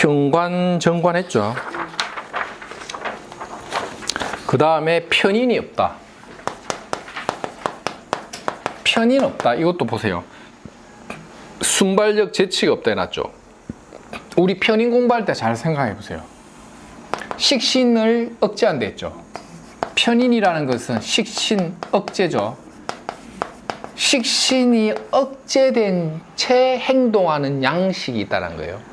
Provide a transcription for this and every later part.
평관, 정관 했죠. 그 다음에 편인이 없다. 편인 없다. 이것도 보세요. 순발력 재치가 없다 해놨죠. 우리 편인 공부할 때 잘 생각해 보세요. 식신을 억제한다 했죠. 편인이라는 것은 식신 억제죠. 식신이 억제된 채 행동하는 양식이 있다는 거예요.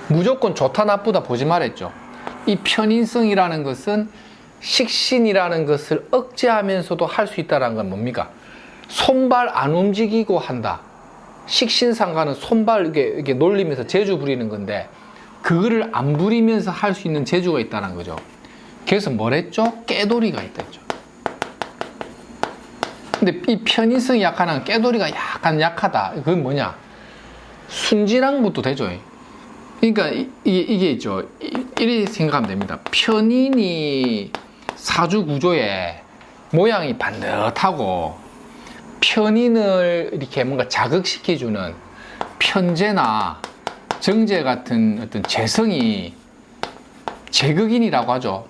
무조건 좋다 나쁘다 보지 말았죠. 이 편인성이라는 것은 식신이라는 것을 억제하면서도 할 수 있다는 건 뭡니까? 손발 안 움직이고 한다. 식신상가는 손발 이렇게 놀리면서 재주 부리는 건데 그거를 안 부리면서 할 수 있는 재주가 있다는 거죠. 그래서 뭘 했죠? 깨돌이가 있다 했죠. 근데 이 편인성이 약한 한 깨돌이가 약간 약하다. 그건 뭐냐? 순진한 것도 되죠. 그러니까 이게 있죠. 이렇게 생각하면 됩니다. 편인이 사주 구조에 모양이 반듯하고 편인을 이렇게 뭔가 자극시켜주는 편재나 정제 같은 어떤 재성이 제극인이라고 하죠.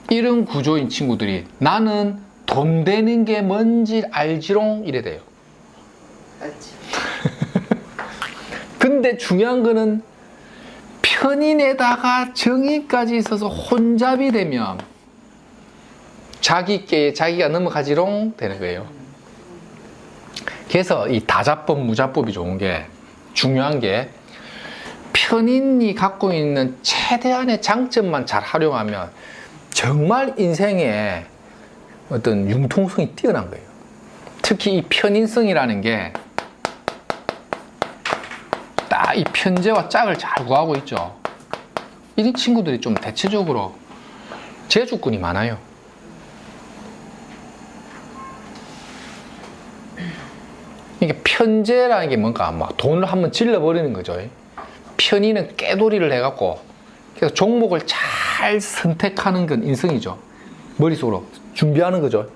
이런 구조인 친구들이 나는 돈 되는 게 뭔지 알지롱 이래 돼요. 알지. 근데 중요한 거는 편인에다가 정인까지 있어서 혼잡이 되면 자기께 자기가 넘어가지롱 되는 거예요. 그래서 이 다자법, 무자법이 좋은 게 중요한 게 편인이 갖고 있는 최대한의 장점만 잘 활용하면 정말 인생에 어떤 융통성이 뛰어난 거예요. 특히 이 편인성이라는 게 딱 이 편재와 짝을 잘 구하고 있죠. 이런 친구들이 좀 대체적으로 재주꾼이 많아요. 이게 편재라는 게 뭔가 막 돈을 한번 질러버리는 거죠. 편인은 깨돌이를 해갖고 그래서 종목을 잘 선택하는 건 인성이죠. 머릿속으로 준비하는 거죠.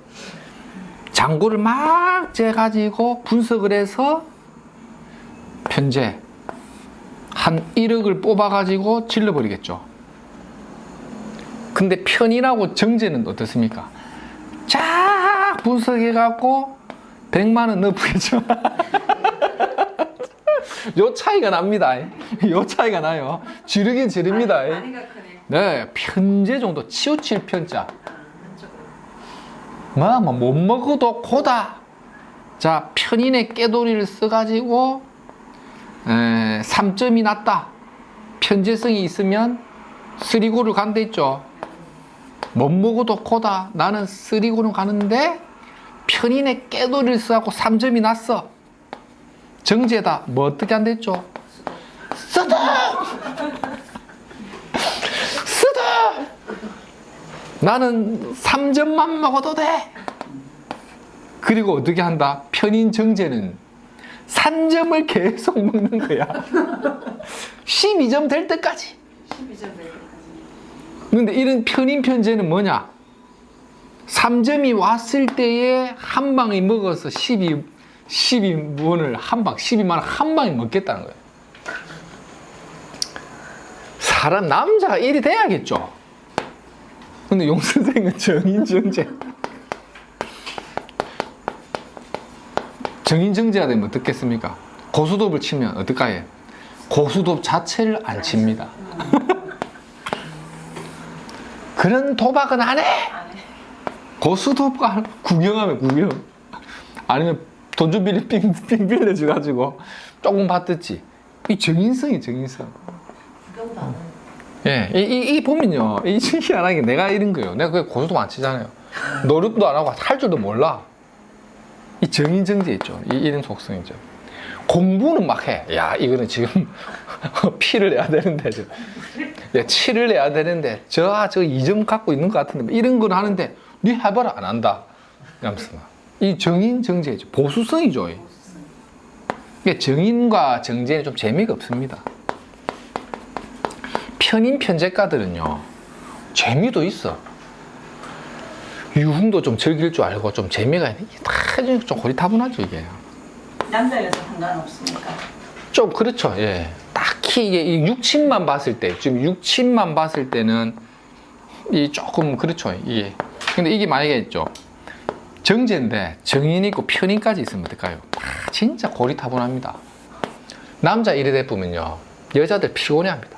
장구를 막 재가지고 분석을 해서 편재 한 1억을 뽑아가지고 질러버리겠죠. 근데 편인하고 정제는 어떻습니까? 쫙 분석해갖고 100만 원 넣어보겠죠. 요 차이가 납니다. 요 차이가 나요. 지르긴 지릅니다. 많이가 크네. 네, 편재 정도 치우칠 편자. 못 먹어도 고다. 자, 편인의 깨돌이를 써가지고 3점이 났다. 편재성이 있으면 쓰리고를 간다 있죠. 못 먹어도 고다. 나는 쓰리고는 가는데 편인의 깨돌이를 써갖고 3점이 났어. 정제다. 뭐 어떻게 한다 했죠? 쓰다! 쓰다! 나는 3점만 먹어도 돼. 그리고 어떻게 한다? 편인 정제는 3점을 계속 먹는 거야. 12점 될 때까지. 12점 될 때까지. 근데 이런 편인 편제는 뭐냐? 3점이 왔을 때에 한 방에 먹어서 12원을 한 방, 12만 원 한 방에 먹겠다는 거예요. 사람, 남자가 일이 돼야겠죠. 근데 용 선생은 정인정제. 정인정제가 되면 어떻겠습니까? 고수톱을 치면 어떨까요? 고수톱 자체를 안 칩니다. 그런 도박은 안 해! 고수톱과 구경하면 구경. 아니면 돈 좀 빙 빌려줘가지고 조금 받듯지. 이 정인성이 정인성. 예, 이 보면요. 이 희한하게 내가 이런 거예요. 내가 그게 고수톱 안 치잖아요. 노력도 안 하고 할 줄도 몰라. 이 정인정제 있죠. 이런 속성이죠. 공부는 막 해. 야, 이거는 지금 피를 내야 되는데, 치를 내야 되는데, 저 2점 갖고 있는 것 같은데, 이런 건 하는데, 니 해봐라, 안 한다. 이러면서 이 정인정제죠. 보수성이죠. 이게 정인과 정제는 좀 재미가 없습니다. 편인 편제가들은요, 재미도 있어. 유흥도 좀 즐길 줄 알고 좀 재미가 있는 게 다 좀 고리타분하죠 이게. 남자 여자 상관없습니까? 좀 그렇죠. 예. 딱히 특히 이게 이 육친만 봤을 때, 지금 육친만 봤을 때는 이 조금 그렇죠. 이게. 근데 이게 만약에 있죠. 정제인데 정인 있고 편인까지 있으면 어떨까요? 진짜 고리타분합니다. 남자 이래 보면요, 여자들 피곤해합니다.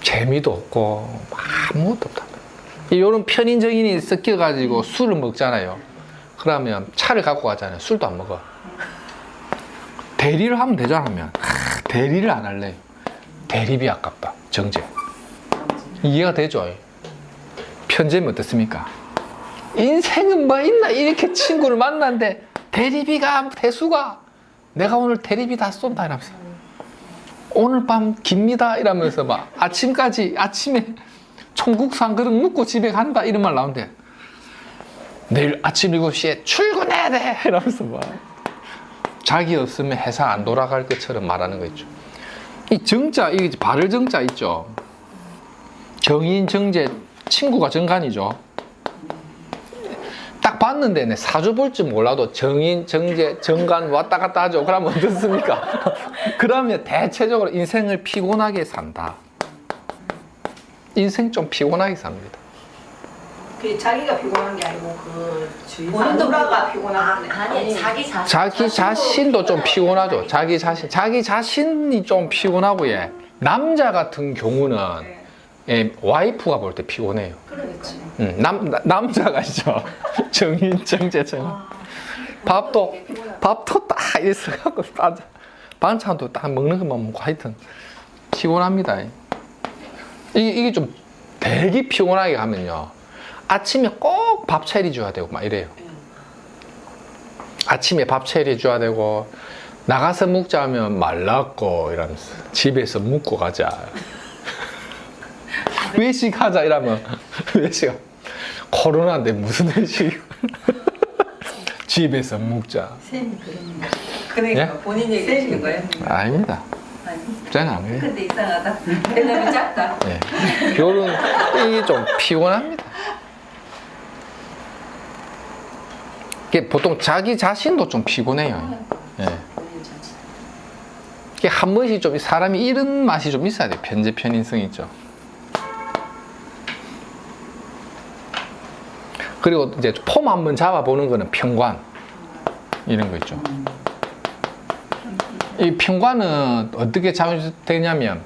재미도 없고 아무것도 없다. 이런 편인 정인이 섞여가지고 술을 먹잖아요. 그러면 차를 갖고 가잖아요. 술도 안 먹어. 대리를 하면 되잖아요. 대리를 안 할래. 대립이 아깝다. 정제. 이해가 되죠? 편제면 어떻습니까? 인생은 뭐 있나? 이렇게 친구를 만났는데 대리비가 대수가 내가 오늘 대리비 다 쏜다 이러면서 오늘 밤 깁니다 이러면서 막 아침에 청국수 한 그릇 먹고 집에 간다 이런 말 나오는데 내일 아침 7시에 출근해야 돼 이러면서 막 자기 없으면 회사 안 돌아갈 것처럼 말하는 거 있죠. 이 정자, 이 발을 정자 있죠. 정인, 정제, 친구가 정간이죠. 딱 봤는데 내 사주 볼 줄 몰라도 정인, 정제, 정간 왔다 갔다 하죠. 그러면 어떻습니까? 그러면 대체적으로 인생을 피곤하게 산다. 인생 좀 피곤하게 삽니다. 그 자기가 피곤한 게 아니고 그 본인도 마누라가 피곤한 아니 자기 자신. 자기 자신도 좀 피곤하죠. 자기 자신이 좀 피곤하고, 예. 남자 같은 경우는 예, 와이프가 볼 때 피곤해요. 그렇지. 남자가 있죠. 정인, 정제, 정. 밥도 딱 이래서 갖고 반찬도 딱 먹는 것만 먹고 하여튼 피곤합니다. 이게 좀 되게 피곤하게 가면요. 아침에 꼭 밥 차려줘야 되고 막 이래요. 아침에 밥 차려줘야 되고 나가서 먹자 하면 말랐고 이러면서 집에서 먹고 가자. 외식하자 이러면 외식 코로나인데 무슨 외식? 집에서 먹자. 쌤이 그러니까. 그러니까 예? 본인 얘기하시는 거예요? 아닙니다. 아니. 저는 안 그래요. 근데 이상하다. 벨람이 작다. 예. 요런 이게 좀 피곤합니다. 이게 보통 자기 자신도 좀 피곤해요. 예. 본인 자신. 이게 한 번씩 좀 사람이 이런 맛이 좀 있어야 돼요. 편제 편인성 있죠. 그리고 이제 폼 한번 잡아보는 거는 편관 이런 거 있죠. 이 편관은 어떻게 잘못되냐면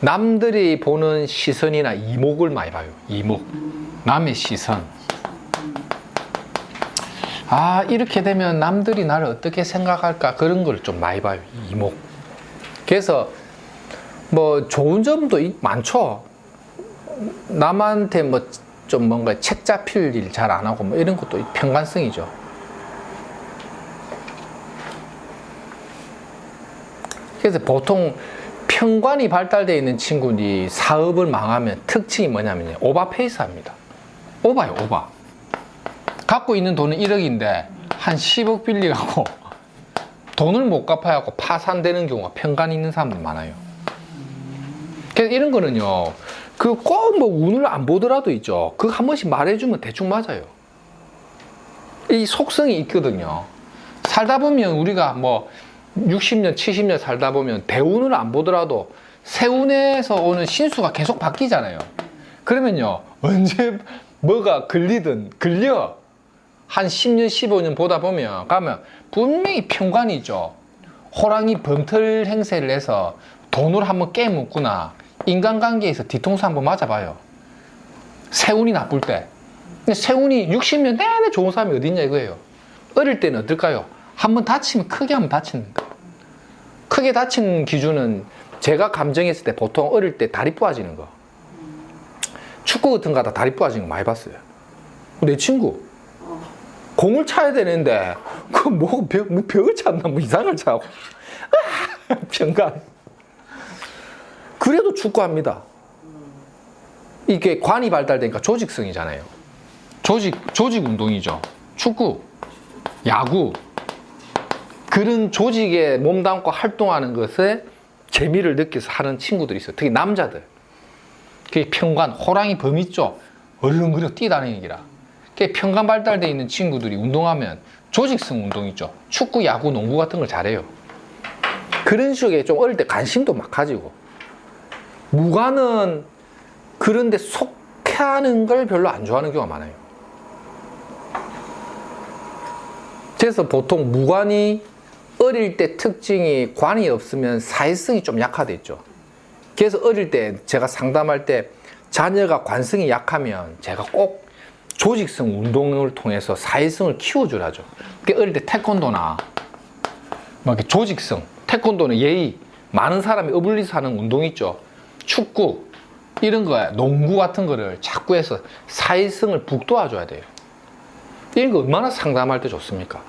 남들이 보는 시선이나 이목을 많이 봐요. 이목, 남의 시선. 아, 이렇게 되면 남들이 나를 어떻게 생각할까 그런 걸 좀 많이 봐요. 이목. 그래서 뭐 좋은 점도 많죠. 남한테 뭐 좀 뭔가 책 잡힐 일 잘 안 하고 뭐 이런 것도 편관성이죠. 그래서 보통 편관이 발달되어 있는 친구들이 사업을 망하면 특징이 뭐냐면요. 오바페이스 합니다. 오바요, 오바. 갖고 있는 돈은 1억인데 한 10억 빌리갖고 돈을 못 갚아갖고 파산되는 경우가 편관이 있는 사람들 많아요. 그래서 이런 거는요. 그 꼭 뭐 운을 안 보더라도 있죠. 그거 한 번씩 말해주면 대충 맞아요. 이 속성이 있거든요. 살다 보면 우리가 뭐 60년, 70년 살다 보면 대운을 안 보더라도 세운에서 오는 신수가 계속 바뀌잖아요. 그러면요. 언제 뭐가 걸려. 한 10년, 15년 보다 보면 가면 분명히 편관이죠. 호랑이 범털 행세를 해서 돈을 한번 깨먹구나. 인간관계에서 뒤통수 한번 맞아봐요. 세운이 나쁠 때. 근데 세운이 60년 내내 좋은 사람이 어딨냐 이거예요. 어릴 때는 어떨까요? 한번 다치면 크게 한번 다치는 거예요. 크게 다치는 기준은 제가 감정했을 때 보통 어릴 때 다리 부러지는 거. 축구 같은 거 하다 다리 부러지는 거 많이 봤어요. 내 친구. 공을 차야 되는데 뭐 벽을 찼나 뭐 이상을 차고. 편관. 그래도 축구합니다. 이게 관이 발달되니까 조직성이잖아요. 조직 운동이죠. 축구, 야구. 그런 조직에 몸담고 활동하는 것에 재미를 느껴서 하는 친구들이 있어요. 특히 남자들. 그게 편관, 호랑이 범 있죠. 얼렁거려 뛰다니는 기라. 그게 편관 발달되어 있는 친구들이 운동하면 조직성 운동 있죠. 축구, 야구, 농구 같은 걸 잘해요. 그런 식의 좀 어릴 때 관심도 막 가지고, 무관은 그런데 속하는 걸 별로 안 좋아하는 경우가 많아요. 그래서 보통 무관이 어릴 때 특징이 관이 없으면 사회성이 좀 약화돼 있죠. 그래서 어릴 때 제가 상담할 때 자녀가 관성이 약하면 제가 꼭 조직성 운동을 통해서 사회성을 키워주라죠. 그러니까 어릴 때 태권도나 뭐 이렇게 조직성, 태권도는 예의, 많은 사람이 어울리서 하는 운동 있죠. 축구 이런 거야, 농구 같은 거를 자꾸 해서 사회성을 북돋아줘야 돼요. 이런 거 얼마나 상담할 때 좋습니까?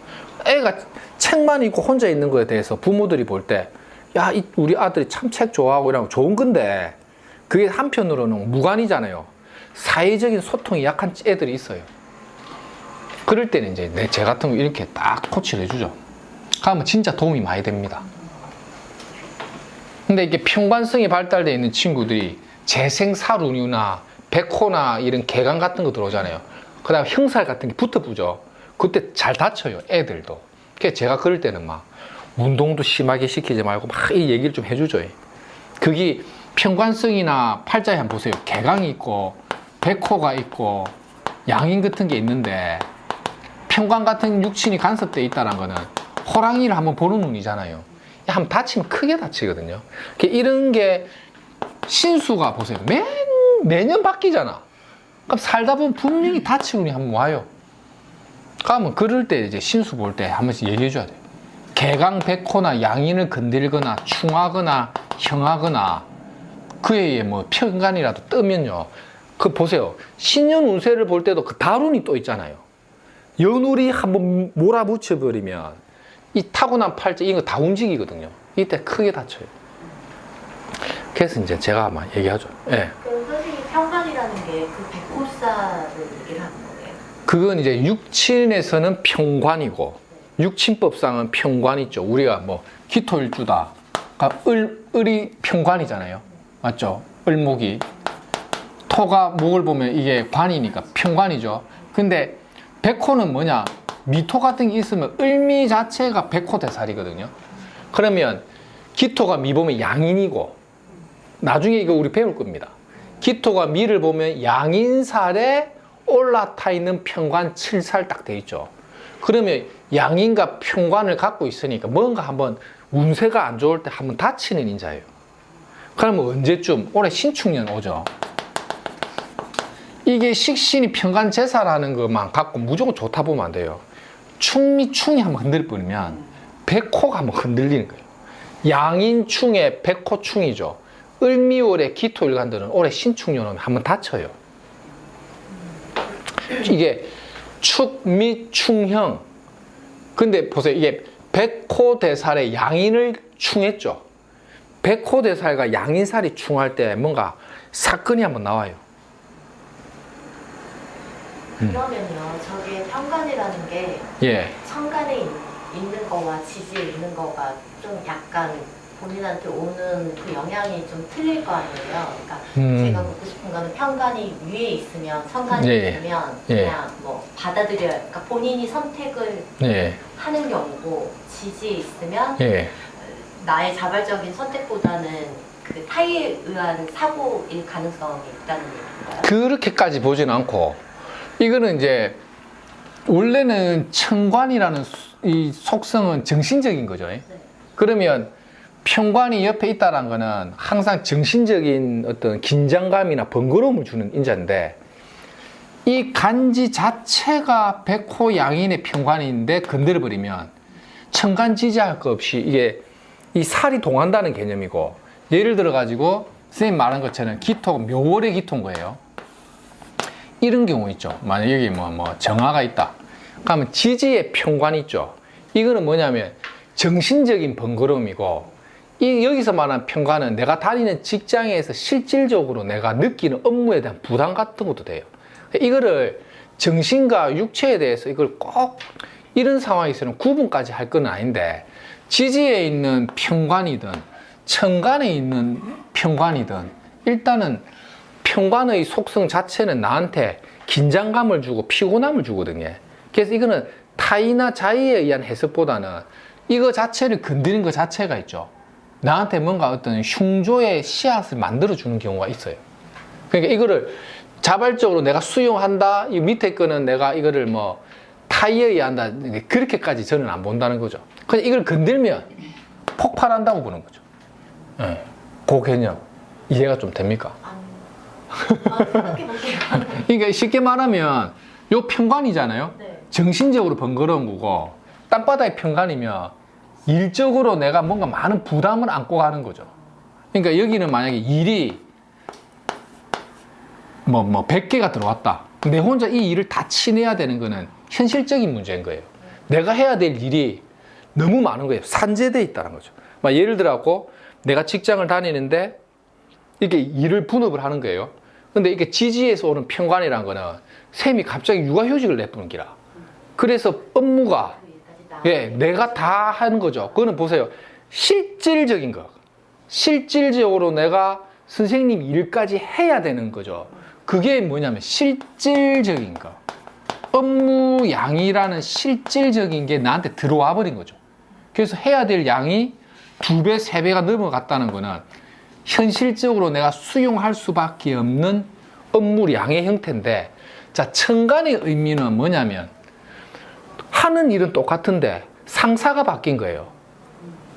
애가 책만 읽고 혼자 있는 거에 대해서 부모들이 볼 때, 야, 우리 아들이 참 책 좋아하고 이런 거 좋은 건데, 그게 한편으로는 무관이잖아요. 사회적인 소통이 약한 애들이 있어요. 그럴 때는 이제 제 같은 거 이렇게 딱 코치를 해주죠. 그러면 진짜 도움이 많이 됩니다. 근데 이게 평관성이 발달되어 있는 친구들이 재생사륜이나 백호나 이런 개강 같은 거 들어오잖아요. 그 다음에 형살 같은 게 붙어보죠. 그때 잘 다쳐요, 애들도. 그래서 제가 그럴 때는 막 운동도 심하게 시키지 말고 막 이 얘기를 좀 해주죠. 그게 평관성이나 팔자에 한번 보세요. 개강이 있고 백호가 있고 양인 같은 게 있는데, 평관 같은 육친이 간섭되어 있다는 거는 호랑이를 한번 보는 눈이잖아요. 한번 다치면 크게 다치거든요. 이런 게 신수가 보세요. 매년 바뀌잖아. 그럼 살다 보면 분명히 다치고 한번 와요. 그러면 그럴 때 이제 신수 볼 때 한 번씩 얘기해 줘야 돼요. 개강 백호나 양인을 건들거나 충하거나 형하거나 그에 뭐 평관이라도 뜨면요. 그 보세요. 신년 운세를 볼 때도 그 다룬이 또 있잖아요. 연울이 한번 몰아붙여버리면 이 타고난 팔자 이거 다 움직이거든요. 이때 크게 다쳐요. 그래서 이제 제가 아마 얘기하죠. 예. 그럼 선생님 평관이라는 게 그 백호사를 얘기를 하는 거예요? 그건 이제 육친에서는 평관이고, 육친법상은 평관이죠. 우리가 뭐 기토일주다. 그러니까 을이 평관이잖아요. 맞죠? 을목이. 토가 목을 보면 이게 관이니까 평관이죠. 근데 백호는 뭐냐? 미토 같은 게 있으면 을미 자체가 백호대살이거든요. 그러면 기토가 미 보면 양인이고, 나중에 이거 우리 배울 겁니다. 기토가 미를 보면 양인살에 올라타 있는 평관 7살 딱 돼 있죠. 그러면 양인과 평관을 갖고 있으니까 뭔가 한번 운세가 안 좋을 때 한번 다치는 인자예요. 그러면 언제쯤? 올해 신축년 오죠. 이게 식신이 평관 제사라는 것만 갖고 무조건 좋다 보면 안 돼요. 충이 한번 흔들리면 백호가 한번 흔들리는 거예요. 양인충에 백호충이죠. 을미월에 기토일간들은 올해 신축년 오면 한번 다쳐요. 이게 축미충형. 근데 보세요. 이게 백호대살에 양인을 충했죠. 백호대살과 양인살이 충할 때 뭔가 사건이 한번 나와요. 그러면요, 저게 평관이라는 게 예. 천간에 있는 거와 지지에 있는 거가 좀 약간 본인한테 오는 그 영향이 좀 틀릴 거 아니에요. 그러니까 제가 묻고 싶은 거는 평관이 위에 있으면, 천간이 예. 있으면 예. 그냥 뭐 받아들여요. 그러니까 본인이 선택을 예. 하는 경우고, 지지에 있으면 예. 나의 자발적인 선택보다는 그 타의에 의한 사고일 가능성이 있다는 얘기인가요? 그렇게까지 보진 않고, 이거는 이제 원래는 천관이라는 이 속성은 정신적인 거죠. 네. 그러면 평관이 옆에 있다는 거는 항상 정신적인 어떤 긴장감이나 번거로움을 주는 인자인데, 이 간지 자체가 백호 양인의 평관인데 건드려버리면 천간지지할 것 없이 이게 이 살이 동한다는 개념이고, 예를 들어 가지고 선생님 말한 것처럼 기토, 묘월의 기토인 거예요. 이런 경우 있죠. 만약 여기 뭐 정화가 있다. 그러면 지지의 평관이 있죠. 이거는 뭐냐면 정신적인 번거로움이고, 이 여기서 말하는 평관은 내가 다니는 직장에서 실질적으로 내가 느끼는 업무에 대한 부담 같은 것도 돼요. 이거를 정신과 육체에 대해서 이걸 꼭 이런 상황에서는 구분까지 할 건 아닌데, 지지에 있는 평관이든 천간에 있는 평관이든 일단은 평관의 속성 자체는 나한테 긴장감을 주고 피곤함을 주거든요. 그래서 이거는 타의나 자의에 의한 해석보다는 이거 자체를 건드린 것 자체가 있죠. 나한테 뭔가 어떤 흉조의 씨앗을 만들어주는 경우가 있어요. 그러니까 이거를 자발적으로 내가 수용한다, 이 밑에 거는 내가 이거를 뭐 타이어에 한다, 그렇게까지 저는 안 본다는 거죠. 그냥 이걸 건들면 폭발한다고 보는 거죠. 네. 그 개념 이해가 좀 됩니까? 생각해볼게요. 그러니까 쉽게 말하면 요 평관이잖아요. 네. 정신적으로 번거로운 거고, 땅바닥의 평관이면 일적으로 내가 뭔가 많은 부담을 안고 가는 거죠. 그러니까 여기는 만약에 일이 뭐 100개가 들어왔다. 내 혼자 이 일을 다 치내야 되는 거는 현실적인 문제인 거예요. 내가 해야 될 일이 너무 많은 거예요. 산재되어 있다는 거죠. 막 예를 들어갖고 내가 직장을 다니는데 이게 일을 분업을 하는 거예요. 근데 이게 지지에서 오는 평관이라는 거는 쌤이 갑자기 육아휴직을 내뿜는 기라. 그래서 업무가 예, 내가 다 하는 거죠. 그거는 보세요. 실질적인 거. 실질적으로 내가 선생님 일까지 해야 되는 거죠. 그게 뭐냐면 실질적인 거. 업무 양이라는 실질적인 게 나한테 들어와 버린 거죠. 그래서 해야 될 양이 2배, 3배가 넘어갔다는 거는 현실적으로 내가 수용할 수밖에 없는 업무량의 형태인데, 자, 천간의 의미는 뭐냐면 하는 일은 똑같은데 상사가 바뀐 거예요.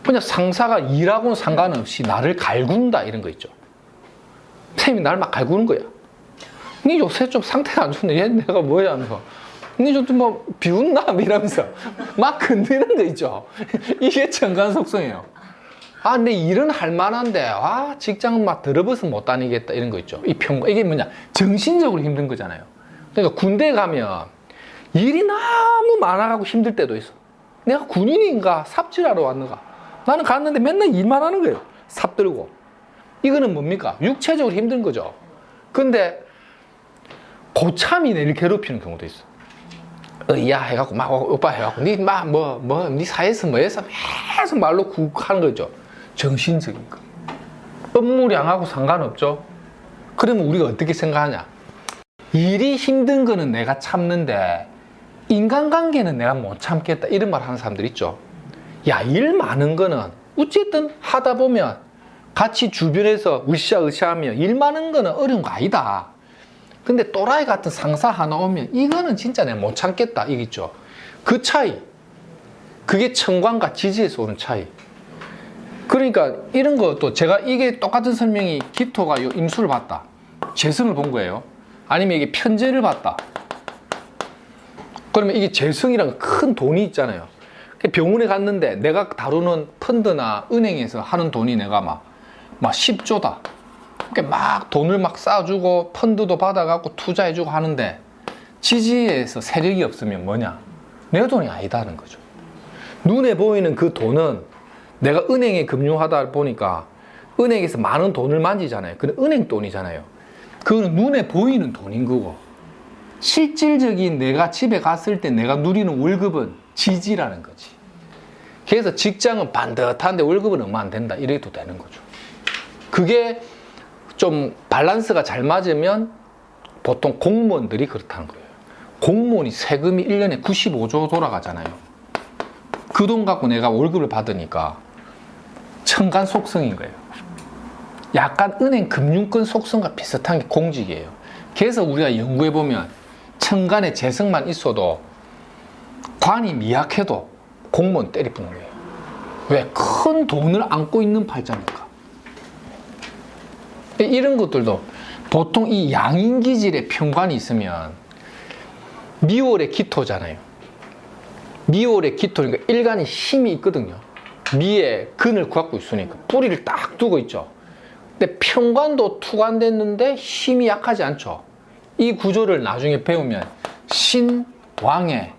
그냥 상사가 일하고는 상관없이 나를 갈군다 이런 거 있죠. 쌤이 나를 막 갈구는 거야. 니 요새 좀 상태가 안 좋네. 얘 내가 뭐야 하면서. 니 좀 뭐 비웃나? 이러면서 막 건드는 거 있죠. 이게 천간 속성이에요. 아, 내 일은 할 만한데, 아, 직장은 막 들어버서 못 다니겠다. 이런 거 있죠. 이게 뭐냐? 정신적으로 힘든 거잖아요. 그러니까 군대 가면 일이 너무 많아가고 힘들 때도 있어. 내가 군인인가? 삽질하러 왔는가? 나는 갔는데 맨날 일만 하는 거예요. 삽 들고. 이거는 뭡니까? 육체적으로 힘든 거죠. 근데 고참이 내를 괴롭히는 경우도 있어. 야 해갖고 막 오빠 해갖고 니 막 니 사회에서 뭐 해서 계속 말로 하는 거죠. 정신적인 거. 업무량하고 상관없죠. 그러면 우리가 어떻게 생각하냐? 일이 힘든 거는 내가 참는데 인간관계는 내가 못 참겠다 이런 말 하는 사람들 있죠. 야, 일 많은 거는 어쨌든 하다 보면 같이 주변에서 으쌰으쌰하며 일 많은 거는 어려운 거 아니다. 근데 또라이 같은 상사 하나 오면 이거는 진짜 내가 못 참겠다 이겠죠. 그 차이, 그게 천관과 지지에서 오는 차이. 그러니까 이런 것도 제가 이게 똑같은 설명이 기토가 요 임수를 봤다, 재성을 본 거예요. 아니면 이게 편재를 봤다. 그러면 이게 재성이랑 큰 돈이 있잖아요. 병원에 갔는데 내가 다루는 펀드나 은행에서 하는 돈이 내가 막 10조다. 그러니까 막 돈을 막 쌓아주고 펀드도 받아갖고 투자해주고 하는데 지지에서 세력이 없으면 뭐냐? 내 돈이 아니다는 거죠. 눈에 보이는 그 돈은 내가 은행에 금융하다 보니까 은행에서 많은 돈을 만지잖아요. 그건 은행 돈이잖아요. 그건 눈에 보이는 돈인 거고, 실질적인 내가 집에 갔을 때 내가 누리는 월급은 지지라는 거지. 그래서 직장은 반듯한데 월급은 얼마 안 된다 이래도 되는 거죠. 그게 좀 밸런스가 잘 맞으면 보통 공무원들이 그렇다는 거예요. 공무원이 세금이 1년에 95조 돌아가잖아요. 그 돈 갖고 내가 월급을 받으니까 천간 속성인 거예요. 약간 은행 금융권 속성과 비슷한 게 공직이에요. 그래서 우리가 연구해보면 천간에 재성만 있어도 관이 미약해도 공무원 때리부는 거예요. 왜? 큰 돈을 안고 있는 팔자니까. 이런 것들도 보통 이 양인기질의 평관이 있으면 미월의 기토잖아요. 미월의 기토니까 일간이 힘이 있거든요. 미에 근을 갖고 있으니까 뿌리를 딱 두고 있죠. 근데 평관도 투관됐는데 힘이 약하지 않죠. 이 구조를 나중에 배우면 신왕의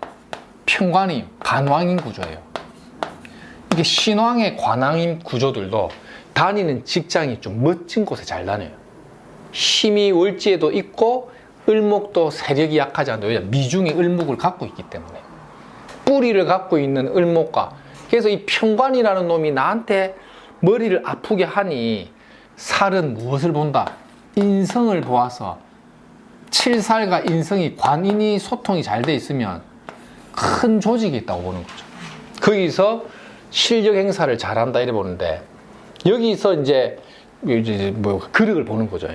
평관이 관왕인 구조예요. 이게 신왕의 관왕인 구조들도 다니는 직장이 좀 멋진 곳에 잘 다녀요. 힘이 월지에도 있고 을목도 세력이 약하지 않아요. 왜냐하면 미중의 을목을 갖고 있기 때문에. 뿌리를 갖고 있는 을목과, 그래서 이 평관이라는 놈이 나한테 머리를 아프게 하니 살은 무엇을 본다? 인성을 보아서 칠살과 인성이 관인이 소통이 잘 돼 있으면 큰 조직이 있다고 보는 거죠. 거기서 실력 행사를 잘한다 이래 보는데, 여기서 이제 뭐 그력을 보는 거죠.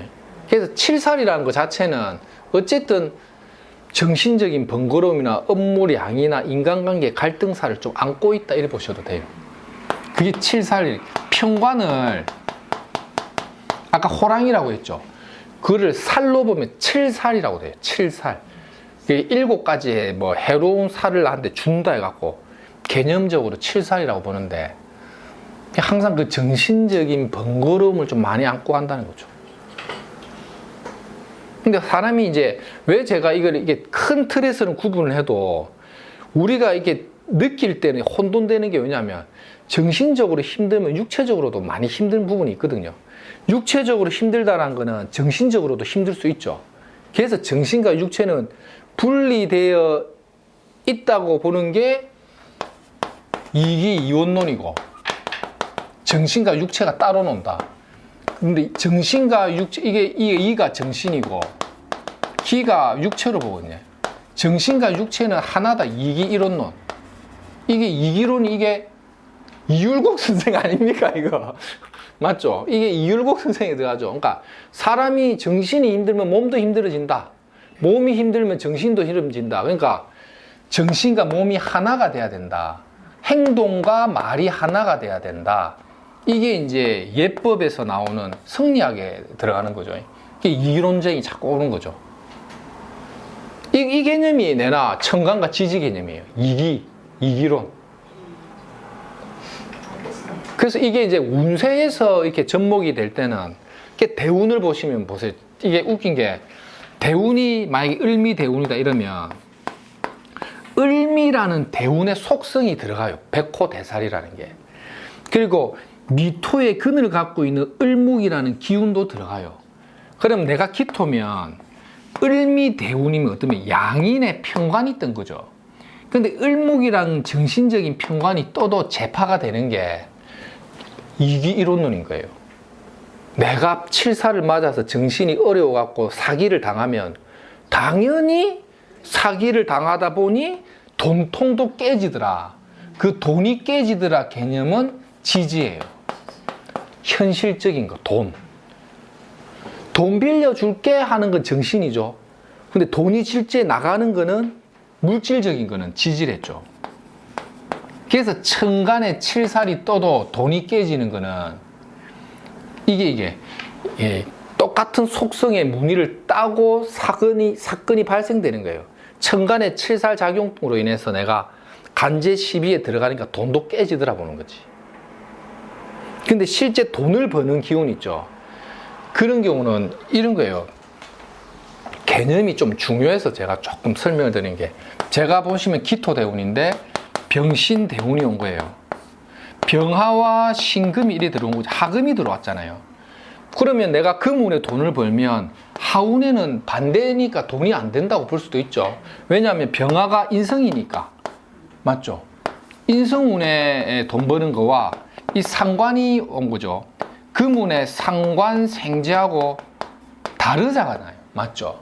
그래서 7살이라는 것 자체는 어쨌든 정신적인 번거로움이나 업무 양이나 인간관계 갈등사를 좀 안고 있다 이렇게 보셔도 돼요. 그게 7살. 평관을 아까 호랑이라고 했죠. 그를 살로 보면 7살이라고 돼요. 7살. 7가지의 뭐 해로운 살을 나한테 준다 해갖고 개념적으로 7살이라고 보는데 항상 그 정신적인 번거로움을 좀 많이 안고 한다는 거죠. 근데 사람이 이제 왜 제가 이걸 이게 큰 틀에서는 구분을 해도 우리가 이게 느낄 때는 혼돈되는 게 왜냐면 정신적으로 힘들면 육체적으로도 많이 힘든 부분이 있거든요. 육체적으로 힘들다는 거는 정신적으로도 힘들 수 있죠. 그래서 정신과 육체는 분리되어 있다고 보는 게 이기이원론이고 정신과 육체가 따로 논다. 근데 정신과 육체, 이게 이가 정신이고 기가 육체로 보거든요. 정신과 육체는 하나다. 이기이론론. 이게 이기론이 이게 이율곡 선생 아닙니까 이거? 맞죠? 이게 이율곡 선생이 들어가죠. 그러니까 사람이 정신이 힘들면 몸도 힘들어진다. 몸이 힘들면 정신도 힘들어진다. 그러니까 정신과 몸이 하나가 돼야 된다. 행동과 말이 하나가 돼야 된다. 이게 이제 예법에서 나오는 성리학에 들어가는 거죠. 이게 이론쟁이 자꾸 오는 거죠. 이 개념이 내나 청간과 지지 개념이에요. 이기론. 그래서 이게 이제 운세에서 이렇게 접목이 될 때는 이렇게 대운을 보시면 보세요. 이게 웃긴 게 대운이 만약에 을미 대운이다 이러면 을미라는 대운의 속성이 들어가요. 백호대살이라는 게. 그리고 미토의 근을 갖고 있는 을목이라는 기운도 들어가요. 그럼 내가 기토면 을미 대운이면 어떠면 양인의 편관이 뜬 거죠. 근데 을목이랑 정신적인 편관이 떠도 재파가 되는 게 이기이론론인 거예요. 내가 7살을 맞아서 정신이 어려워갖고 사기를 당하면 당연히 사기를 당하다 보니 돈통도 깨지더라. 그 돈이 깨지더라 개념은 지지예요. 현실적인 거, 돈. 돈 빌려줄게 하는 건 정신이죠. 근데 돈이 실제 나가는 거는 물질적인 거는 지지랬죠. 그래서 천간에 7살이 떠도 돈이 깨지는 거는 이게 똑같은 속성의 무늬를 따고 사건이 발생되는 거예요. 천간에 7살 작용으로 인해서 내가 간제 시비에 들어가니까 돈도 깨지더라 보는 거지. 근데 실제 돈을 버는 기운 있죠. 그런 경우는 이런 거예요. 개념이 좀 중요해서 제가 조금 설명을 드리는 게 제가 보시면 기토대운인데 병신대운이 온 거예요. 병하와 신금이 이리 들어온 거죠. 하금이 들어왔잖아요. 그러면 내가 금운에 돈을 벌면 하운에는 반대니까 돈이 안 된다고 볼 수도 있죠. 왜냐하면 병하가 인성이니까. 맞죠? 인성운에 돈 버는 거와 이 상관이 온 거죠. 금운에 상관 생재하고 다르잖아요. 맞죠?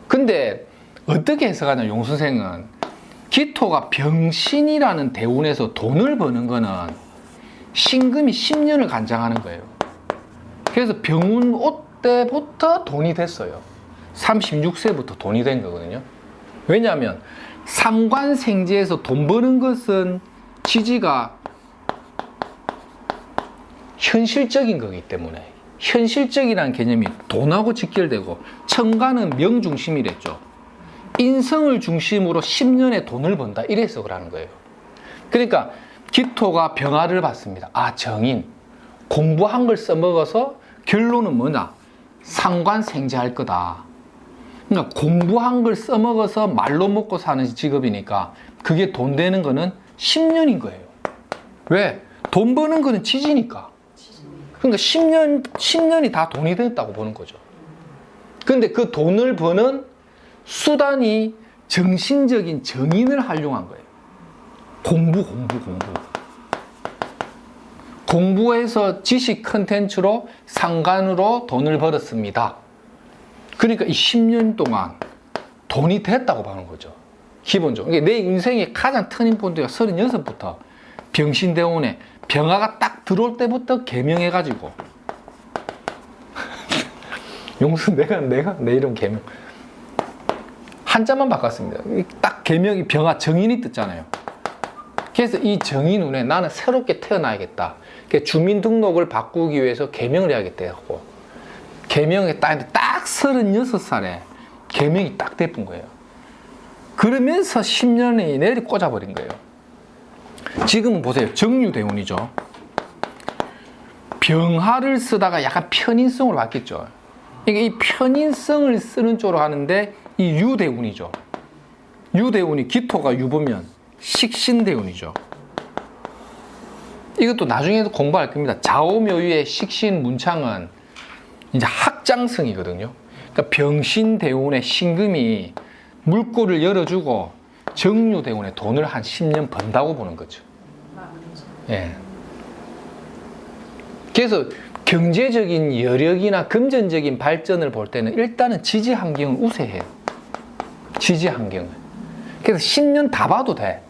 근데 어떻게 해석하냐 용선생은 기토가 병신이라는 대운에서 돈을 버는 거는 신금이 10년을 간장하는 거예요. 그래서 병운 옷 때부터 돈이 됐어요. 36세부터 돈이 된 거거든요. 왜냐하면 상관생재에서 돈 버는 것은 지지가 현실적인 거기 때문에 현실적이라는 개념이 돈하고 직결되고 천간은 명중심이랬죠. 인성을 중심으로 10년에 돈을 번다 이래서 그러는 거예요. 그러니까 기토가 병화를 받습니다. 아, 정인 공부한 걸 써먹어서 결론은 뭐냐? 상관생재할 거다. 그러니까 공부한 걸 써먹어서 말로 먹고 사는 직업이니까 그게 돈 되는 거는 10년인 거예요. 왜? 돈 버는 거는 지지니까. 그러니까 10년이 다 돈이 됐다고 보는 거죠. 근데 그 돈을 버는 수단이 정신적인 정인을 활용한 거예요. 공부. 공부해서 지식 컨텐츠로 상관으로 돈을 벌었습니다. 그러니까 이 10년 동안 돈이 됐다고 보는 거죠. 기본적으로. 내 인생의 가장 터닝 포인트가 36부터 병신대운에 병화가 딱 들어올 때부터 개명해가지고 용수 내 이름 개명 한자만 바꿨습니다. 딱 개명이 병화 정인이 뜨잖아요. 그래서 이 정인운에 나는 새롭게 태어나야겠다. 주민등록을 바꾸기 위해서 개명을 해야겠다 하고 개명에 딱 36살에 개명이 딱 돼본 거예요. 그러면서 10년이 내리 꽂아버린 거예요. 지금은 보세요. 정유대운이죠. 병화를 쓰다가 약간 편인성으로 바뀌었죠. 이 편인성을 쓰는 쪽으로 가는데 이 유대운이죠. 유대운이 기토가 유보면 식신대운이죠. 이것도 나중에도 공부할 겁니다. 좌우묘유의 식신 문창은 이제 학장성이거든요. 그러니까 병신대운의 신금이 물꼬를 열어주고 정유대운의 돈을 한 10년 번다고 보는 거죠. 예. 그래서 경제적인 여력이나 금전적인 발전을 볼 때는 일단은 지지 환경을 우세해요. 지지 환경을. 그래서 10년 다 봐도 돼.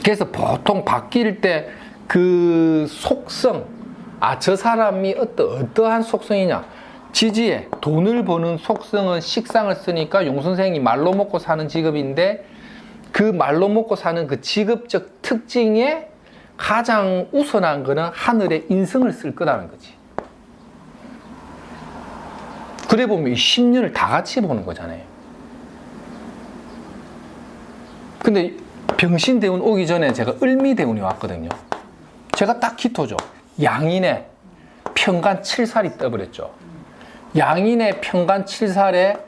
그래서 보통 바뀔 때 그 속성, 저 사람이 어떠한 속성이냐. 지지에 돈을 버는 속성은 식상을 쓰니까 용 선생이 말로 먹고 사는 직업인데 그 말로 먹고 사는 그 직업적 특징에 가장 우선한 거는 하늘의 인성을 쓸 거라는 거지. 그래 보면 이 10년을 다 같이 보는 거잖아요. 근데 병신대운 오기 전에 제가 을미대운이 왔거든요. 제가 딱 기토죠. 양인의 편간 7살이 떠버렸죠. 양인의 편간 7살에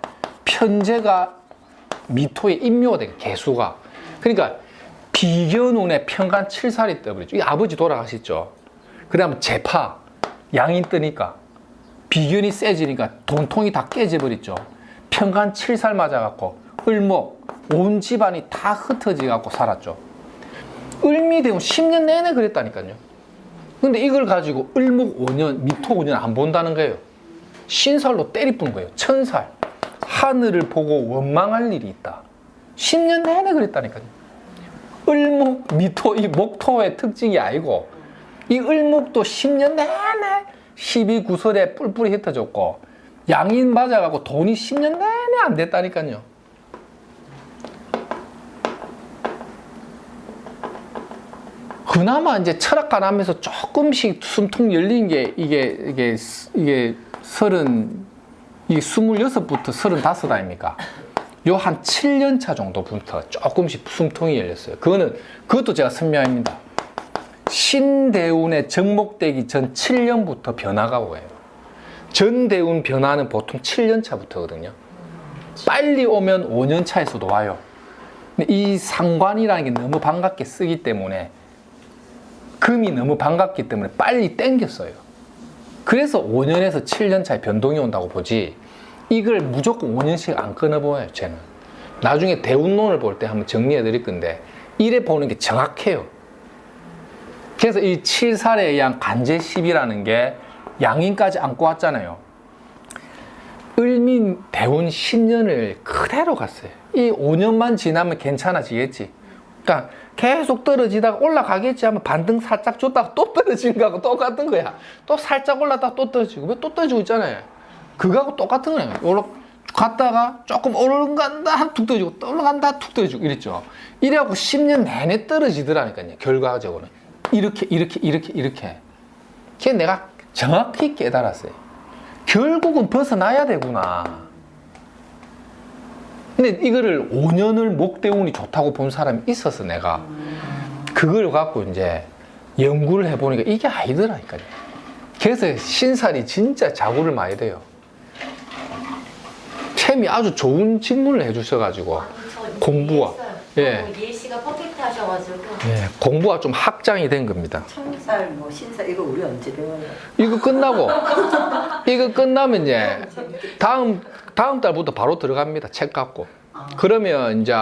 편제가 미토에 임묘가 되고 개수가. 그러니까 비견운의 편간 7살이 떠버렸죠. 이 아버지 돌아가셨죠. 그 다음에 재파, 양인 뜨니까 비견이 세지니까 돈통이 다 깨져버렸죠. 편간 7살 맞아갖고 을목, 온 집안이 다 흩어져갖고 살았죠. 을미대운 10년 내내 그랬다니까요. 근데 이걸 가지고 을목 5년, 미토 5년 안 본다는 거예요. 신살로 때리뿐 거예요. 천살. 하늘을 보고 원망할 일이 있다. 10년 내내 그랬다니까요. 을목, 미토, 이 목토의 특징이 아니고 이 을목도 10년 내내 12구설에 뿔뿔이 흩어졌고 양인 맞아가고 돈이 10년 내내 안 됐다니까요. 그나마 이제 철학관 하면서 조금씩 숨통 열린 게 이게 26부터 35 아닙니까? 요 한 7년 차 정도부터 조금씩 숨통이 열렸어요. 그것도 제가 선명합니다. 신대운에 정목되기 전 7년부터 변화가 오요. 전대운 변화는 보통 7년 차부터거든요. 빨리 오면 5년 차에서도 와요. 근데 이 상관이라는 게 너무 반갑게 쓰기 때문에 금이 너무 반갑기 때문에 빨리 땡겼어요. 그래서 5년에서 7년 차에 변동이 온다고 보지 이걸 무조건 5년씩 안 끊어보아요. 쟤는 나중에 대운론을 볼 때 한번 정리해 드릴 건데 이래 보는 게 정확해요. 그래서 이 7살에 의한 간제십이라는 게 양인까지 안고 왔잖아요. 을민 대운 10년을 그대로 갔어요. 이 5년만 지나면 괜찮아지겠지. 그러니까 계속 떨어지다가 올라가겠지 하면 반등 살짝 줬다가 또 떨어지는 거하고 똑같은 거야. 또 살짝 올랐다가 또 떨어지고 왜 또 떨어지고 있잖아요. 그거하고 똑같은 거예요. 갔다가 조금 올라간다 툭 떨어지고 또 올라간다 툭 떨어지고 이랬죠. 이래갖고 10년 내내 떨어지더라니까요. 결과적으로는 이렇게 그게 내가 정확히 깨달았어요. 결국은 벗어나야 되구나. 근데 이거를 5년을 목대운이 좋다고 본 사람이 있어서 내가 그걸 갖고 이제 연구를 해보니까 이게 아니더라니까요. 그래서 신살이 진짜 자구를 많이 돼요. 쌤이 아주 좋은 질문을 해주셔가지고 공부가 예시가 퍼펙트 하셔가지고 공부가 좀 확장이 된 겁니다. 청살, 뭐 신살 이거 우리 언제 배워요? 이거 끝나면 이제 다음 달부터 바로 들어갑니다. 책 갖고. 그러면 이제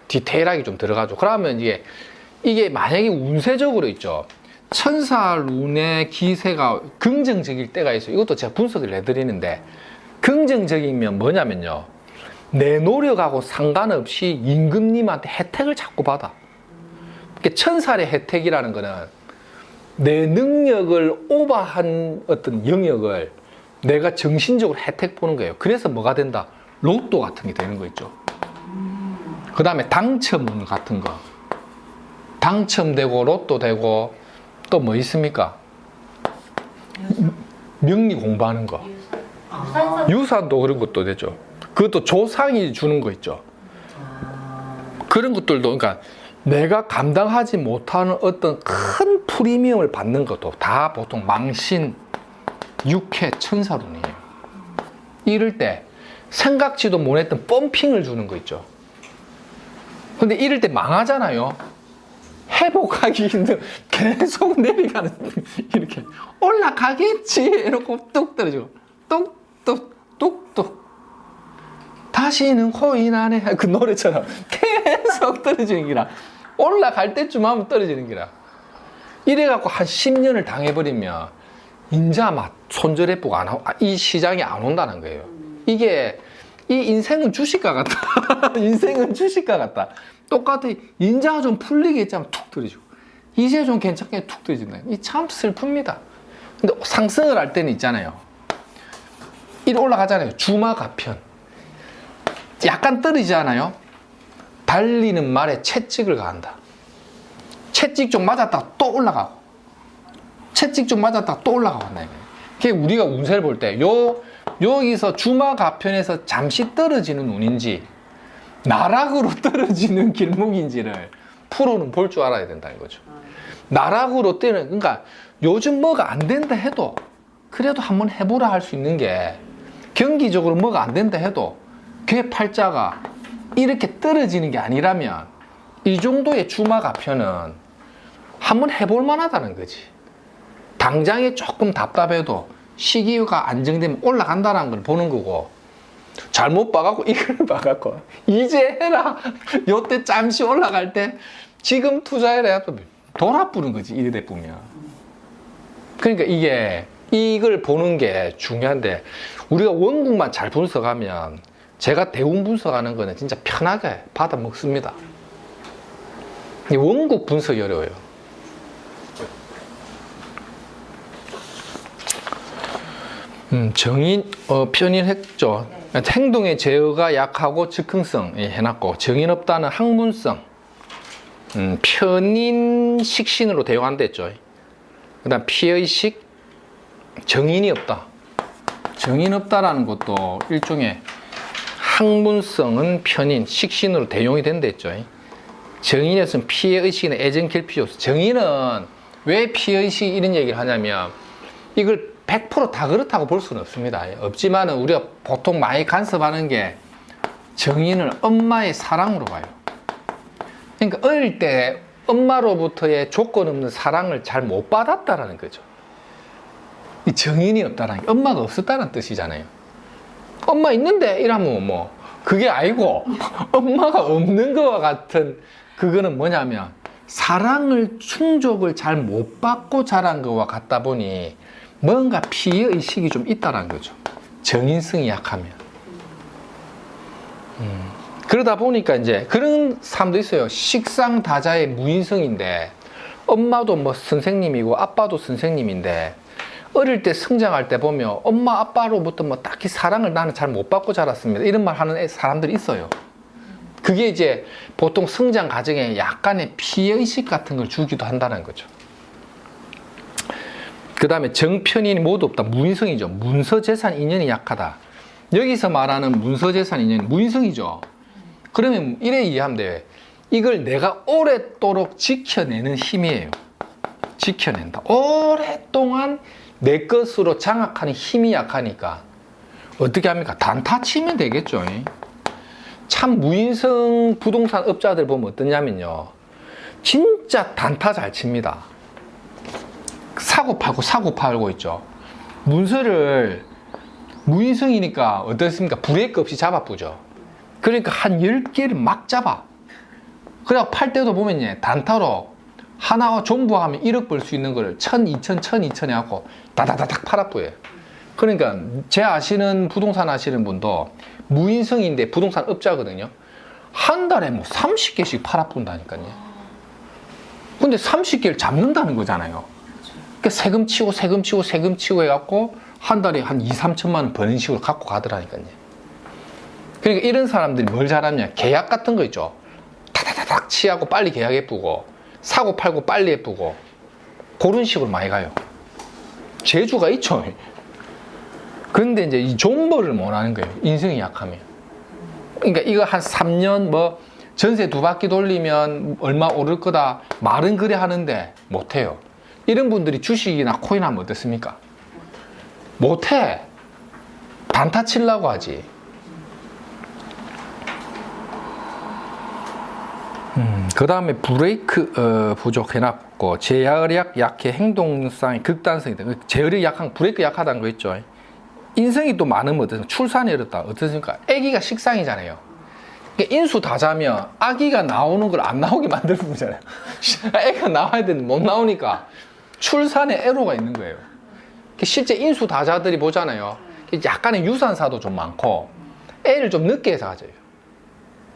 디테일하게 좀 들어가죠. 그러면 이게 만약에 운세적으로 있죠. 천살 운의 기세가 긍정적일 때가 있어요. 이것도 제가 분석을 해드리는데 긍정적이면 뭐냐면요. 내 노력하고 상관없이 임금님한테 혜택을 자꾸 받아. 그러니까 천살의 혜택이라는 거는 내 능력을 오버한 어떤 영역을 내가 정신적으로 혜택 보는 거예요. 그래서 뭐가 된다? 로또 같은 게 되는 거 있죠. 그 다음에 당첨운 같은 거. 당첨되고 로또 되고 또 뭐 있습니까? 명리 공부하는 거. 유산선 유산도 그런 것도 되죠. 그것도 조상이 주는 거 있죠. 그런 것들도 그러니까 내가 감당하지 못하는 어떤 큰 프리미엄을 받는 것도 다 보통 망신, 육회, 천사론이에요. 이럴 때 생각지도 못했던 펌핑을 주는 거 있죠. 근데 이럴 때 망하잖아요. 회복하기 힘든 계속 내려가는 이렇게 올라가겠지 이러고 뚝 떨어지고 뚝뚝뚝뚝 다시는 호인 안 해. 그 노래처럼 계속 떨어지는 기라. 올라갈 때쯤 하면 떨어지는 기라. 이래갖고 한 10년을 당해버리면 인자 막 손절해보고 이 시장에 안 온다는 거예요. 이게 이 인생은 주식과 같다. 인생은 주식과 같다. 똑같아. 인자가 좀 풀리겠지 하면 툭 떨어지고 이제 좀 괜찮게 툭 떨어진다. 이 참 슬픕니다. 근데 상승을 할 때는 있잖아요. 이리 올라가잖아요. 주마가편. 약간 떨어지지 않아요? 달리는 말에 채찍을 가한다. 채찍 좀 맞았다가 또 올라가고 채찍 좀 맞았다가 또 올라가고 한다. 그게 우리가 운세를 볼 때 여기서 주마가편에서 잠시 떨어지는 운인지 나락으로 떨어지는 길목인지를 프로는 볼 줄 알아야 된다는 거죠. 나락으로 뛰는, 그러니까 요즘 뭐가 안 된다 해도 그래도 한번 해보라 할 수 있는 게 경기적으로 뭐가 안 된다 해도 걔 팔자가 이렇게 떨어지는 게 아니라면 이 정도의 주마가편은 한번 해볼 만하다는 거지. 당장에 조금 답답해도 시기가 안정되면 올라간다는 걸 보는 거고 잘못 봐갖고 이걸 봐갖고 이제 해라. 요때 잠시 올라갈 때 지금 투자해라. 돌아부는 거지. 이래 보면. 그러니까 이걸 보는 게 중요한데 우리가 원국만 잘 분석하면 제가 대운 분석하는 거는 진짜 편하게 받아 먹습니다. 원국 분석이 어려워요. 정인, 편인했죠. 행동의 제어가 약하고 즉흥성 해놨고, 정인 없다는 학문성, 편인 식신으로 대용한다 했죠. 그 다음 피의식, 정인이 없다. 정인 없다라는 것도 일종의 학문성은 편인, 식신으로 대용이 된다 했죠. 정인이었으면 피해의식이나 애정결핍이 없어. 정인은 왜 피해의식이 이런 얘기를 하냐면 이걸 100% 다 그렇다고 볼 수는 없습니다. 없지만은 우리가 보통 많이 간섭하는 게 정인을 엄마의 사랑으로 봐요. 그러니까 어릴 때 엄마로부터의 조건 없는 사랑을 잘 못 받았다라는 거죠. 이 정인이 없다라는 게 엄마가 없었다는 뜻이잖아요. 엄마 있는데 이러면 뭐 그게 아니고 엄마가 없는 거와 같은 그거는 뭐냐면 사랑을 충족을 잘 못 받고 자란 거와 같다 보니 뭔가 피해의식이 좀 있다는 거죠. 정인성이 약하면. 그러다 보니까 이제 그런 사람도 있어요. 식상다자의 무인성인데 엄마도 뭐 선생님이고 아빠도 선생님인데 어릴 때 성장할 때 보면 엄마 아빠로부터 뭐 딱히 사랑을 나는 잘 못 받고 자랐습니다. 이런 말 하는 사람들이 있어요. 그게 이제 보통 성장 과정에 약간의 피해의식 같은 걸 주기도 한다는 거죠. 그 다음에 정편인이 모두 없다. 무인성이죠. 문서재산 인연이 약하다. 여기서 말하는 문서재산 인연이 무인성이죠. 그러면 이래 이해하면 돼요. 이걸 내가 오랫도록 지켜내는 힘이에요. 지켜낸다. 오랫동안 내 것으로 장악하는 힘이 약하니까 어떻게 합니까? 단타 치면 되겠죠. 참 무인성 부동산 업자들 보면 어떠냐면요. 진짜 단타 잘 칩니다. 사고 팔고 있죠. 문서를 무인성이니까 어떻습니까? 브레이크 없이 잡아보죠. 그러니까 한 10개를 막 잡아. 그래서 팔 때도 보면 단타로 하나 전부 하면 1억 벌 수 있는 거를 1000, 2000, 1000, 2000 해갖고 다다다닥 팔아보여요. 그러니까 제 아시는 부동산 아시는 분도 무인성인데 부동산 업자거든요. 한 달에 뭐 30개씩 팔아본다니까요. 근데 30개를 잡는다는 거잖아요. 그러니까 세금 치고 세금 치고 세금 치고 해갖고 한 달에 한 2, 3천만 원 버는 식으로 갖고 가더라니까요. 그러니까 이런 사람들이 뭘 잘하냐, 계약 같은 거 있죠. 타다다닥 치하고 빨리 계약 예쁘고 사고 팔고 빨리 예쁘고 그런 식으로 많이 가요. 재주가 있죠. 근데 이제 이 존버를 못 하는 거예요. 인성이 약하면. 그러니까 이거 한 3년 뭐 전세 2바퀴 돌리면 얼마 오를 거다 말은 그래 하는데 못 해요. 이런 분들이 주식이나 코인 하면 어떻습니까? 못 해. 단타 치려고 하지. 그 다음에 브레이크 부족 해놨고, 제어력 약해, 행동성이 극단성이다. 제어력 약한, 브레이크 약하다는 거 있죠. 인성이 또 많으면 어떻습니까? 출산이 어렵다. 어떻습니까? 아기가 식상이잖아요. 그러니까 인수 다 자면 아기가 나오는 걸 안 나오게 만드는 거잖아요. 애가 나와야 되는데 못 나오니까 출산에 애로가 있는 거예요. 실제 인수 다자들이 보잖아요. 약간의 유산사도 좀 많고 애를 좀 늦게 해서 가져요.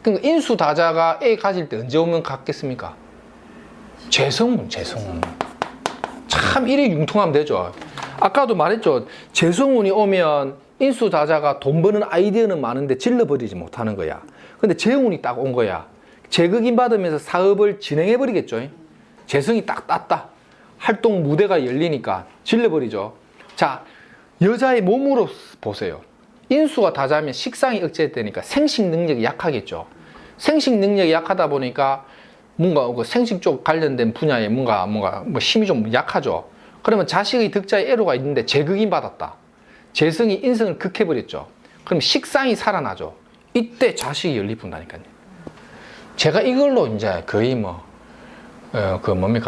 그러니까 인수 다자가 애 가질 때 언제 오면 갖겠습니까? 재성운. 참 이래 융통하면 되죠. 아까도 말했죠. 재성운이 오면 인수 다자가 돈 버는 아이디어는 많은데 질러버리지 못하는 거야. 근데 재운이 딱 온 거야. 재극인 받으면서 사업을 진행해 버리겠죠. 재성이 딱 땄다. 활동 무대가 열리니까 질러버리죠. 자, 여자의 몸으로 보세요. 인수가 다자면 식상이 억제되니까 생식 능력이 약하겠죠. 생식 능력이 약하다 보니까 뭔가 그 생식 쪽 관련된 분야에 뭔가 뭐 힘이 좀 약하죠. 그러면 자식의 득자에 애로가 있는데 재극인 받았다. 재성이 인성을 극해버렸죠. 그럼 식상이 살아나죠. 이때 자식이 연립분다니까요. 제가 이걸로 이제 거의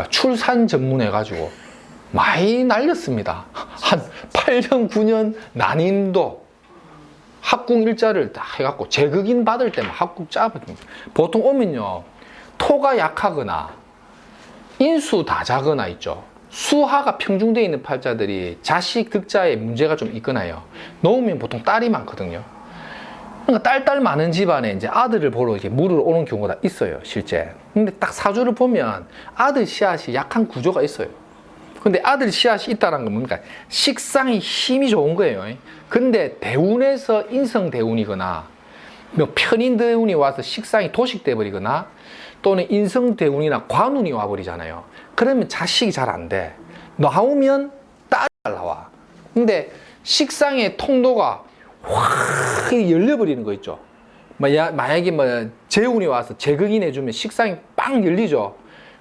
출산 전문해가지고 많이 날렸습니다. 한 8년, 9년 난임도 학궁 일자를 다 해갖고 재극인 받을 때만 학궁 짜버립니다. 보통 오면요, 토가 약하거나 인수 다자거나 있죠. 수하가 평중되어 있는 팔자들이 자식 득자에 문제가 좀 있거나요. 놓으면 보통 딸이 많거든요. 그러니까 딸 많은 집안에 이제 아들을 보러 이렇게 물으러 오는 경우가 있어요, 실제. 근데 딱 사주를 보면 아들 씨앗이 약한 구조가 있어요. 근데 아들 씨앗이 있다는 건 뭡니까? 식상이 힘이 좋은 거예요. 근데 대운에서 인성 대운이거나 뭐 편인 대운이 와서 식상이 도식돼 버리거나 또는 인성 대운이나 관운이 와 버리잖아요. 그러면 자식이 잘 안 돼. 나오면 딸이 잘 나와. 근데 식상의 통로가 확 열려버리는 거 있죠. 만약에 재운이 와서 재극인 해주면 식상이 빵 열리죠.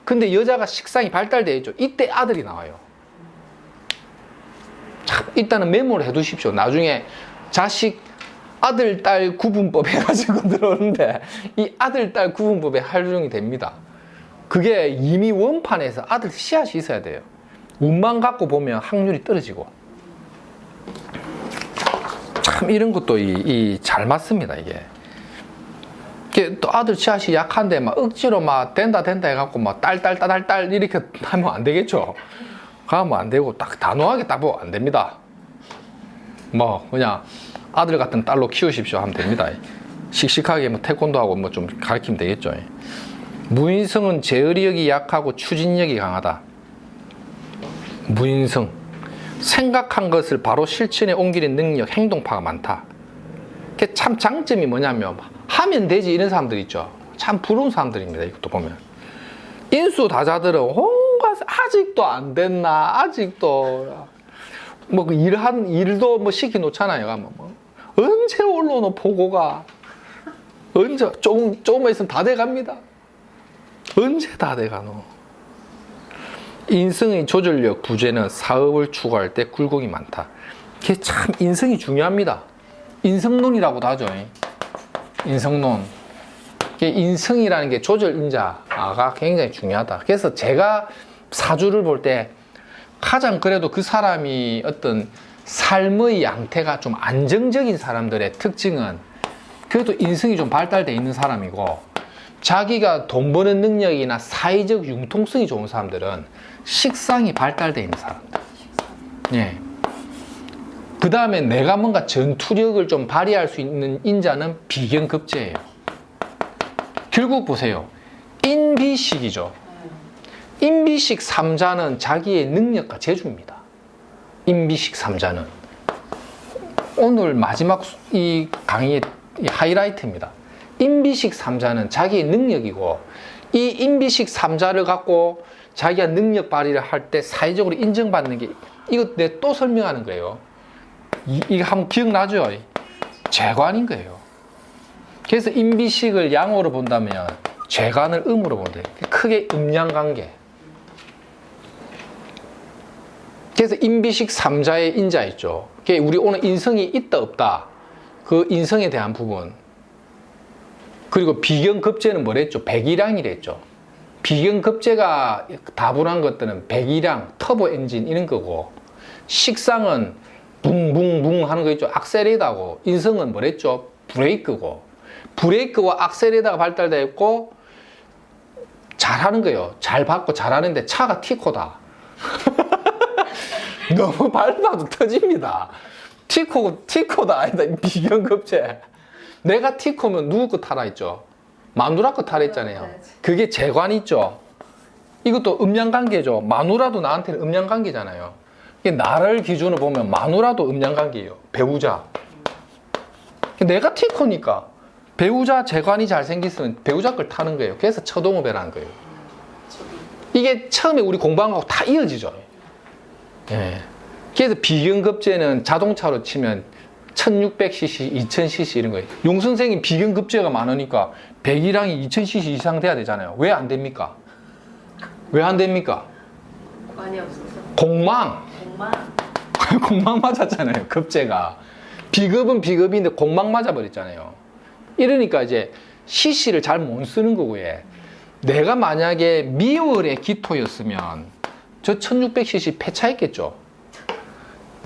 근데 여자가 식상이 발달되어 있죠. 이때 아들이 나와요. 참, 일단은 메모를 해두십시오. 나중에 자식 아들, 딸 구분법 해가지고 들어오는데 이 아들, 딸 구분법에 활용이 됩니다. 그게 이미 원판에서 아들 씨앗이 있어야 돼요. 운만 갖고 보면 확률이 떨어지고. 참 이런 것도 잘 맞습니다. 이게 또 아들 씨앗이 약한데 막 억지로 막 된다 해갖고 막 딸 이렇게 하면 안 되겠죠. 가면 안 되고 딱 단호하게 딱 보면 안 됩니다. 그냥 아들 같은 딸로 키우십시오 하면 됩니다. 씩씩하게 태권도하고 좀 가르치면 되겠죠. 무인성은 제어력이 약하고 추진력이 강하다. 무인성, 생각한 것을 바로 실천에 옮기는 능력, 행동파가 많다. 그게 참 장점이 뭐냐면 하면 되지 이런 사람들 있죠. 참 부러운 사람들입니다. 이것도 보면 인수 다자들은 온갖 아직도 안 됐나, 아직도 일도 시키 놓잖아요. 언제 올라오노 보고가, 언제 조금만 있으면 다 돼갑니다. 언제 다 돼가노. 인성의 조절력 부재는 사업을 추구할 때 굴곡이 많다. 그게 참 인성이 중요합니다. 인성론이라고도 하죠. 인성론. 인성이라는 게 조절인자가 굉장히 중요하다. 그래서 제가 사주를 볼 때 가장 그래도 그 사람이 어떤 삶의 양태가 좀 안정적인 사람들의 특징은 그래도 인성이 좀 발달되어 있는 사람이고, 자기가 돈 버는 능력이나 사회적 융통성이 좋은 사람들은 식상이 발달되어 있는 사람들. 예. 그 다음에 내가 뭔가 전투력을 좀 발휘할 수 있는 인자는 비견급제예요. 결국 보세요. 인비식이죠. 임비식 3자는 자기의 능력과 재주입니다. 임비식 3자는. 오늘 마지막 이 강의의 이 하이라이트입니다. 임비식 3자는 자기의 능력이고, 이 임비식 3자를 갖고 자기가 능력 발휘를 할 때 사회적으로 인정받는 게, 이거 내 또 설명하는 거예요. 이거 한번 기억나죠? 재관인 거예요. 그래서 임비식을 양으로 본다면 재관을 음으로 본다. 크게 음양관계. 그래서 임비식 3자의 인자 있죠. 우리 오늘 인성이 있다 없다, 그 인성에 대한 부분. 그리고 비경급제는 뭐랬죠? 백일양이랬죠. 비경급제가 다분한 것들은 백일양, 터보 엔진 이런 거고, 식상은 붕붕붕 하는 거 있죠. 악셀레이터고, 인성은 뭐랬죠? 브레이크고, 브레이크와 악셀레이터가 발달되어 있고 잘하는 거예요. 잘 받고 잘하는데 차가 티코다. 너무 밟아도 터집니다. 티코다 아니다. 비경급제. 내가 티코면 누구 거 타라 했죠? 마누라 거 타라 했잖아요. 그게 재관 있죠. 이것도 음양관계죠. 마누라도 나한테는 음양관계잖아요. 나를 기준으로 보면 마누라도 음양관계예요. 배우자. 내가 티코니까 배우자 재관이 잘생겼으면 배우자 걸 타는 거예요. 그래서 처동업이라는 거예요. 이게 처음에 우리 공부한 거하고 다 이어지죠. 예. 그래서 비경급제는 자동차로 치면 1600cc, 2000cc 이런 거예요. 용 선생님 비경급제가 많으니까 배기량이 2000cc 이상 돼야 되잖아요. 왜 안 됩니까? 왜 안 됩니까? 관이 없어서. 공망. 정말. 공망 맞았잖아요. 급제가. 비급은 비급인데 공망 맞아버렸잖아요. 이러니까 이제 CC를 잘 못 쓰는 거고요. 내가 만약에 미월의 기토였으면 저 1600cc 폐차했겠죠.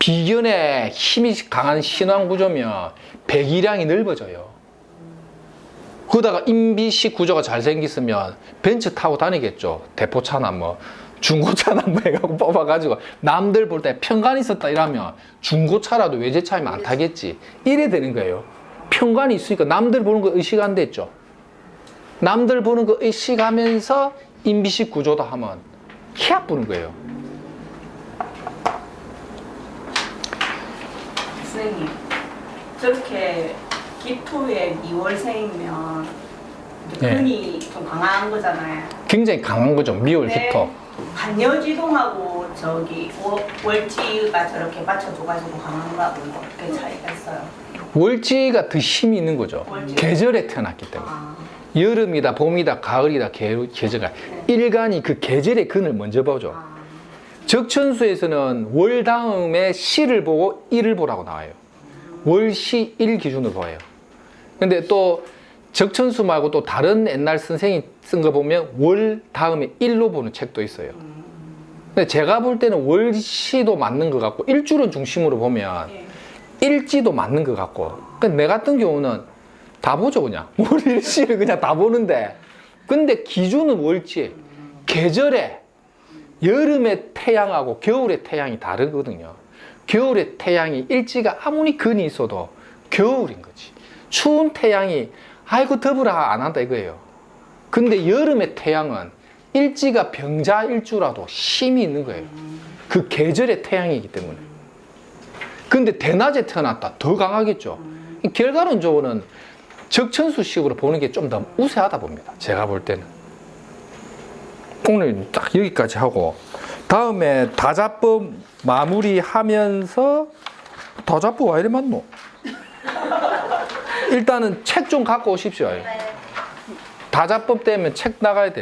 비견의 힘이 강한 신왕 구조면 배기량이 넓어져요. 그러다가 임비식 구조가 잘생겼으면 벤츠 타고 다니겠죠. 대포차나 뭐 중고차나 뭐 해갖고 뽑아가지고 남들 볼 때 편관이 있었다 이러면 중고차라도 외제차이면 안 타겠지. 이래 되는 거예요. 편관이 있으니까 남들 보는 거 의식 안 됐죠. 남들 보는 거 의식하면서 임비식 구조다 하면 희합 부는 거예요. 선생님, 저렇게 기토의 미월생이면 네. 근이 좀 강한 거잖아요. 굉장히 강한 거죠. 미월 네. 기토. 반여지동하고 저기 월지가 저렇게 받쳐줘가지고 강한 거하고 어떻게 차이가 있어요? 월지가 더 힘이 있는 거죠. 월지가. 계절에 태어났기 때문에. 아, 여름이다, 봄이다, 가을이다, 계절가. 일간이 그 계절의 근을 먼저 보죠. 아, 적천수에서는 월 다음에 시를 보고 일을 보라고 나와요. 월시 일 기준으로 보여요. 근데 또 적천수 말고 또 다른 옛날 선생이 쓴 거 보면 월 다음에 일로 보는 책도 있어요. 근데 제가 볼 때는 월시도 맞는 것 같고 일주를 중심으로 보면 예. 일지도 맞는 것 같고. 근데 내 같은 경우는 다 보죠, 그냥. 월일시를 그냥 다 보는데. 근데 기준은 월지. 계절에 여름의 태양하고 겨울의 태양이 다르거든요. 겨울의 태양이 일지가 아무리 근이 있어도 겨울인 거지. 추운 태양이 아이고 더불어 안 한다 이거예요. 근데 여름의 태양은 일지가 병자 일주라도 힘이 있는 거예요. 그 계절의 태양이기 때문에. 근데 대낮에 태어났다 더 강하겠죠. 결과론적으로는 적천수식으로 보는 게 좀 더 우세하다 봅니다. 제가 볼 때는. 오늘 딱 여기까지 하고 다음에 다자법 마무리하면서 다자법 왜 이래 맞노? 일단은 책 좀 갖고 오십시오. 다자법 때문에 책 나가야 돼.